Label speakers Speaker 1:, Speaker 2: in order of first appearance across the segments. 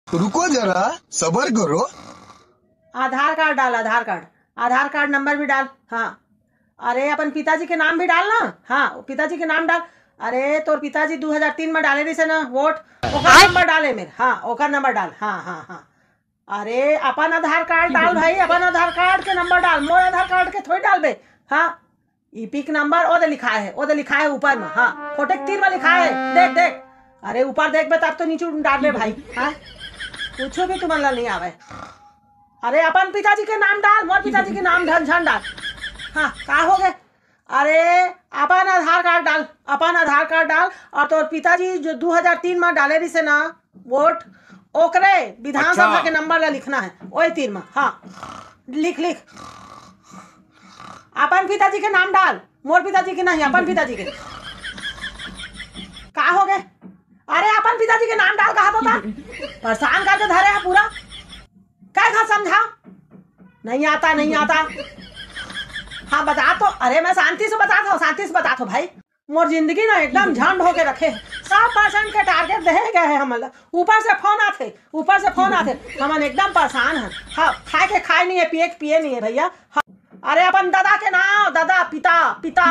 Speaker 1: रुको जरा, सबर करो।
Speaker 2: आधार कार्ड डाल, आधार कार्ड, आधार कार्ड नंबर भी डाल। हाँ, अरे अपन पिताजी के नाम भी डाल ना। हाँ, पिताजी के नाम डाल। अरे तोर पिताजी 2003 में डाले रही से ना वोट, ओकर नंबर डाले मेरे। हाँ, ओकर नंबर डाल। हाँ हाँ हाँ, अरे अपन आधार कार्ड डाल भाई, अपन आधार कार्ड के नंबर डाल, मोर आधार कार्ड के थोड़ी डाल बे। हाँ, ईपिक नंबर ओदे लिखा है, ओदे लिखा है ऊपर में। हाँ, फोटो के तीर में लिखा है, देख देख। अरे ऊपर देख बे, तब तो नीचे डाल बे भाई। हाँ, कुछ भी तुम्हारा नहीं आवे। अरे अपन पिताजी के नाम डाल, मोर पिताजी के नाम झन डाल। हाँ, का हो गए? अरे अपन आधार कार्ड डाल, अपन आधार कार्ड डाल। और तो पिताजी जो 2003 में डाले रही से ना वोट, ओकरे विधानसभा के नंबर ला लिखना है वही तीर में। हाँ, लिख लिख। अपन पिताजी के नाम डाल, मोर पिताजी के नहीं, अपन पिताजी के। का हो गए? अरे अपन पिताजी के नाम डाल, कहा था परेशान करके धरे है पूरा। क्या समझा? नहीं आता, नहीं आता। हाँ बता तो। अरे मैं शांति से बताता हूँ, शांति से बताता हूँ भाई। मोर जिंदगी ना एकदम झंड होके रखे। 100% के टारगेट दे गए हैं हम। ऊपर से फोन आते, ऊपर से फोन आते, हम एकदम परेशान हैं। हाँ, खाए के खाए नहीं है, पिए के पिए नहीं है भैया। हाँ, अरे अपन दादा के नाम, दादा पिता पिता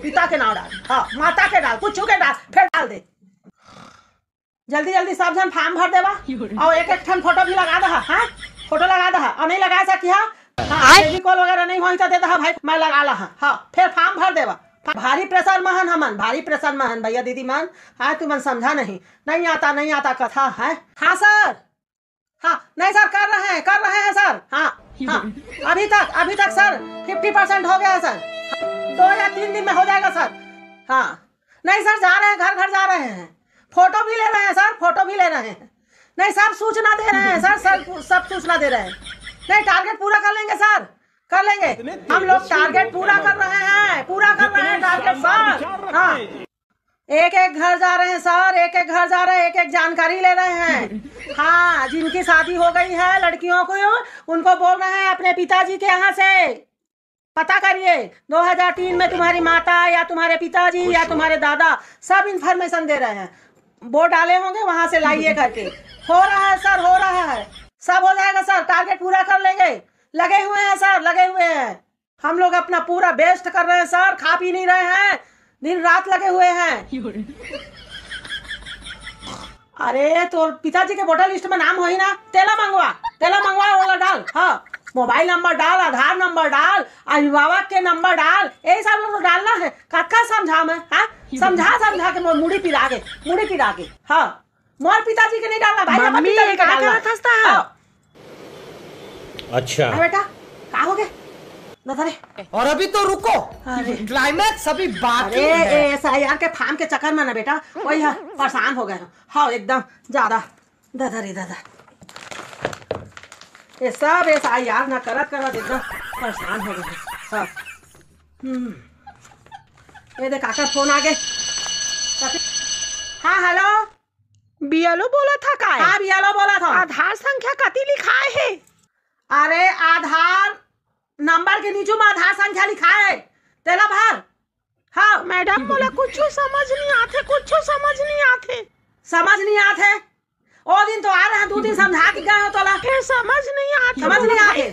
Speaker 2: पिता के नाम डाल। हाँ, माता के डाल, कुछ के डाल, फिर डाल दे। जल्दी जल्दी सब जन फॉर्म भर देवा और एक एक ठन फोटो भी लगा दहा। हाँ, फोटो लगा दहा और नहीं लगा सकी। हाँ, कॉल वगैरह नहीं होता देता है भाई, मैं लगा ला। हाँ, फिर फॉर्म भर देवा। भारी प्रेशर महन हमन, भारी प्रेशर महन भैया दीदी मन। हाँ, तुमन समझा नहीं आता, नहीं आता कथा है। हाँ सर, हाँ नहीं सर, कर रहे हैं सर। हाँ हाँ, अभी तक सर 50% हो गया है सर। 2 या 3 दिन में हो जाएगा सर। हाँ, नहीं सर, जा रहे हैं, घर घर जा रहे हैं, फोटो भी ले रहे हैं सर, फोटो भी ले रहे हैं। नहीं, सब सूचना दे रहे हैं सर, सब सूचना दे रहे हैं। नहीं, टारगेट पूरा कर लेंगे सर, कर लेंगे हम लोग। टारगेट पूरा कर रहे हैं, पूरा कर रहे हैं टारगेट सर। हाँ, एक एक घर जा रहे हैं सर, एक एक घर जा रहे हैं, एक एक जानकारी ले रहे हैं। हाँ, जिनकी शादी हो गई है लड़कियों को, उनको बोल रहे हैं अपने पिताजी के यहाँ से पता करिए। 2003 में तुम्हारी माता या तुम्हारे पिताजी या तुम्हारे दादा सब इंफॉर्मेशन दे रहे हैं। बोर्ड डाले होंगे, वहां से लाइए करके। हो रहा है सर, हो रहा है, सब हो जाएगा सर, टारगेट पूरा कर लेंगे। लगे हुए हैं सर, लगे हुए हैं। हम लोग अपना पूरा बेस्ट कर रहे हैं सर, खा पी नहीं रहे हैं, दिन रात लगे हुए हैं। अरे तो पिताजी के वोटर लिस्ट में नाम हो ही ना, तेला मंगवा वाला डाल। हाँ, मोबाइल नंबर डाल, आधार नंबर डाल, अभिभावक के नंबर डाल, यही सब लोग डालना है। कक्का समझा मैं? हाँ, समझा के मुड़ी पिरा के। हाँ, मोर पिताजी के नहीं डालना भाई, अपन पिताजी के डालना।
Speaker 3: अच्छा
Speaker 2: बेटा, का हो गए?
Speaker 4: और अभी तो रुको, क्लाइमैक्स अभी बाकी है।
Speaker 2: SIR के फार्म के चक्कर में ना बेटा, वही है, परेशान हो गए। हाँ, एकदम ज्यादा। दादा रे दादा, ये सब SIR ना करत एकदम परेशान हो गए सब। ये देख काका फोन आ गए। हाँ हेलो,
Speaker 5: बीएलओ बोला था का?
Speaker 2: हाँ, बीएलओ बोला था।
Speaker 5: आधार संख्या कति लिखाए है?
Speaker 2: अरे आधार नंबर के नीचे में आधार संख्या लिखा है, तेला भर। हाँ
Speaker 5: मैडम, मोला कुछ समझ नहीं आते।
Speaker 2: ओ दिन तो आ रहे हैं, 2 दिन समझा के गए हो तोला,
Speaker 5: फिर समझ नहीं आते।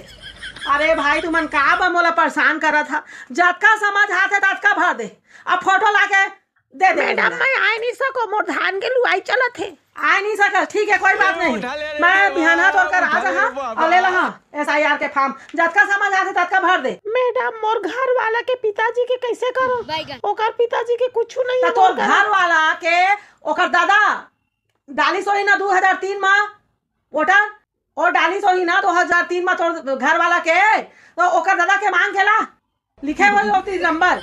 Speaker 2: अरे भाई तुमन का मोला परेशान करा था। जतका समझ आते ततका भर दे। अब फोटो लाके दे दे।
Speaker 5: मैडम, मैं आ नहीं सको, मोर धान के लुआई चलत है।
Speaker 2: आ नहीं सका, ठीक है, कोई बात नहीं। मैं बिहाना तोड़ कर आ जा और ले ला SIR के फॉर्म। जतका समझ आते ततका भर दे।
Speaker 5: मैडम, मोर घर वाला के पिताजी के कैसे करो? ओकर पिताजी के कुछ नहीं है।
Speaker 2: तो घर वाला के ओकर दादा डाली सोही ना 2003 में वोटर, और डाली सोही ना 2003 में तो घर वाला के, तो ओकर दादा के मांग खेला लिखे हुए होती नंबर।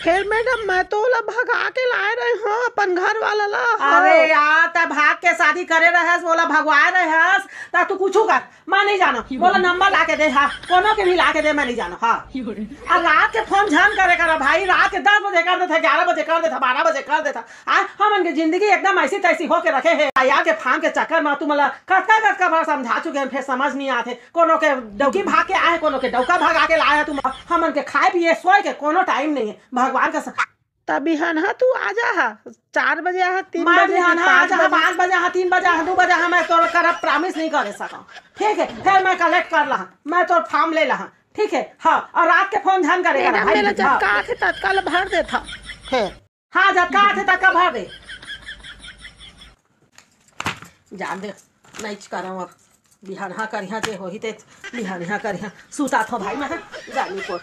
Speaker 5: फिर मैडम, मैं तो भगा के लाए रहे हो अपन घर वाला ला।
Speaker 2: अरे यार, तब भाग के शादी करे रहे, बोला भगवाए रहे, तब तू कुछ कर, मैं नहीं जाना। बोला नंबर ला के दे। हाँ, कोनो के भी ला के दे, मैं नहीं जाना। हाँ, और रात के फोन झन करे करा भाई, रात के 10 बजे कर देता, 11 बजे कर देता, 12 बजे कर देता। हम उनकी जिंदगी एकदम ऐसी तैसी होके रखे है। यार के फार्म के चक्कर में तुम कत्का भर समझा चुके हैं, फिर समझ नहीं आते। कोनो के डौकी भाग के आए, कोनो के डौका भगा के लाए तुम। हम उनके खाए पिए सोए के कोनो टाइम नहीं है। भगवान का
Speaker 5: तब बिहान हा तू आ जा हा 4 बजे आ 3
Speaker 2: मैं
Speaker 5: बजे
Speaker 2: बिहान 5 बजे 3 बजे 2 बजे मैं तो कर प्रॉमिस नहीं कर सका। ठीक है फिर मैं कलेक्ट कर रहा, मैं तो फॉर्म ले रहा। ठीक है हाँ, और रात के फोन ध्यान करेगा ना भाई।
Speaker 5: मेरा झटका आके तत्काल भर देता है।
Speaker 2: हाँ झटका आते तक का भर दे। जान दे नहीं करम अब बिहान हाँ करिया जे होही ते बिहान हाँ करिया सुता थो भाई मैं जानी को।